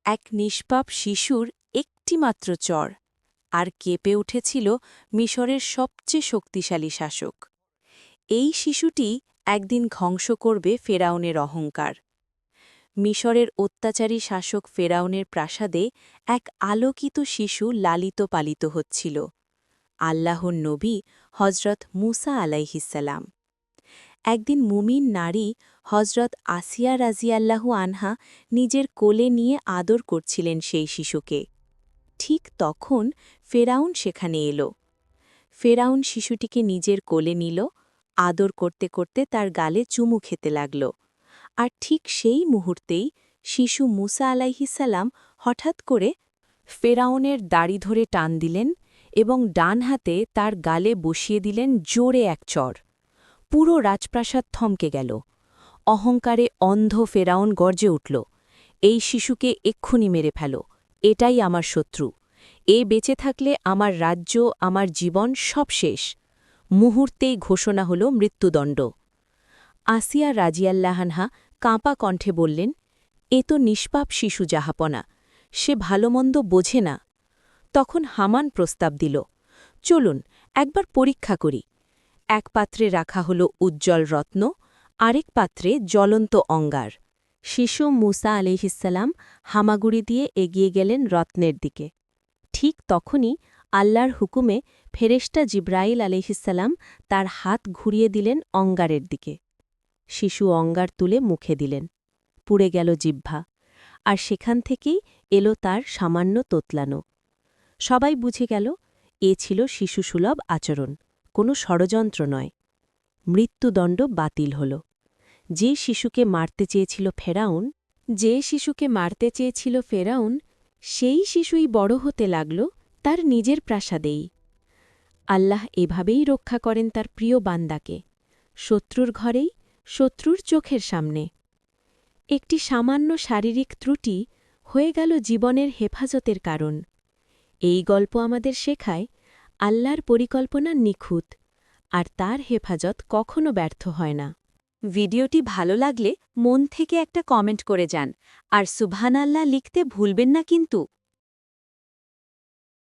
এক নিষ্পাপ শিশুর একটিমাত্র চর আর কেঁপে উঠেছিল মিশরের সবচেয়ে শক্তিশালী শাসক। এই শিশুটি একদিন ধ্বংস করবে ফেরাউনের অহংকার। মিশরের অত্যাচারী শাসক ফেরাউনের প্রাসাদে এক আলোকিত শিশু লালিত পালিত হচ্ছিল, আল্লাহর নবী হজরত মুসা আলাইহিসসালাম। একদিন মুমিন নারী হজরত আসিয়া রাজিয়াল্লাহু আনহা নিজের কোলে নিয়ে আদর করছিলেন সেই শিশুকে। ঠিক তখন ফেরাউন সেখানে এলো। ফেরাউন শিশুটিকে নিজের কোলে নিল, আদর করতে করতে তার গালে চুমু খেতে লাগল। আর ঠিক সেই মুহূর্তেই শিশু মুসা আলাইহিসসালাম হঠাৎ করে ফেরাউনের দাড়ি ধরে টান দিলেন এবং ডান হাতে তার গালে বসিয়ে দিলেন জোরে এক চড়। পুরো রাজপ্রাসাদ থমকে গেল। অহংকারে অন্ধ ফেরাউন গর্জে উঠল, এই শিশুকে এক্ষুনি মেরে ফেলো, এটাই আমার শত্রু। এ বেঁচে থাকলে আমার রাজ্য, আমার জীবন সব শেষ। মুহূর্তেই ঘোষণা হল মৃত্যুদণ্ড। আসিয়া রাজিয়াল্লাহানহা কাঁপা কণ্ঠে বললেন, এ তো নিষ্পাপ শিশু জাহাপনা, সে ভালোমন্দ বোঝে না। তখন হামান প্রস্তাব দিল, চলুন একবার পরীক্ষা করি। এক পাত্রে রাখা হল উজ্জ্বল রত্ন, আরেক পাত্রে জ্বলন্ত অঙ্গার। শিশু মুসা আলাইহিসসালাম হামাগুড়ি দিয়ে এগিয়ে গেলেন রত্নের দিকে। ঠিক তখনই আল্লাহর হুকুমে ফেরেশতা জিব্রাইল আলাইহিসসালাম তার হাত ঘুরিয়ে দিলেন অঙ্গারের দিকে। শিশু অঙ্গার তুলে মুখে দিলেন, পুড়ে গেল জিহ্বা, আর সেখান থেকেই এলো তার সামান্য তোতলানো। সবাই বুঝে গেল এ ছিল শিশুসুলভ আচরণ, কোনো ষড়যন্ত্র নয়। মৃত্যুদণ্ড বাতিল হল। যে শিশুকে মারতে চেয়েছিল ফেরাউন, সেই শিশুই বড় হতে লাগল তার নিজের প্রাসাদেই। আল্লাহ এভাবেই রক্ষা করেন তার প্রিয় বান্দাকে, শত্রুর ঘরেই, শত্রুর চোখের সামনে। একটি সামান্য শারীরিক ত্রুটি হয়ে গেল জীবনের হেফাজতের কারণ। এই গল্প আমাদের শেখায় আল্লাহর পরিকল্পনা নিখুঁত, আর তার হেফাজত কখনো ব্যর্থ হয় না। ভিডিওটি ভালো লাগলে মন থেকে একটা কমেন্ট করে যান, আর সুবহানাল্লাহ লিখতে ভুলবেন না কিন্তু।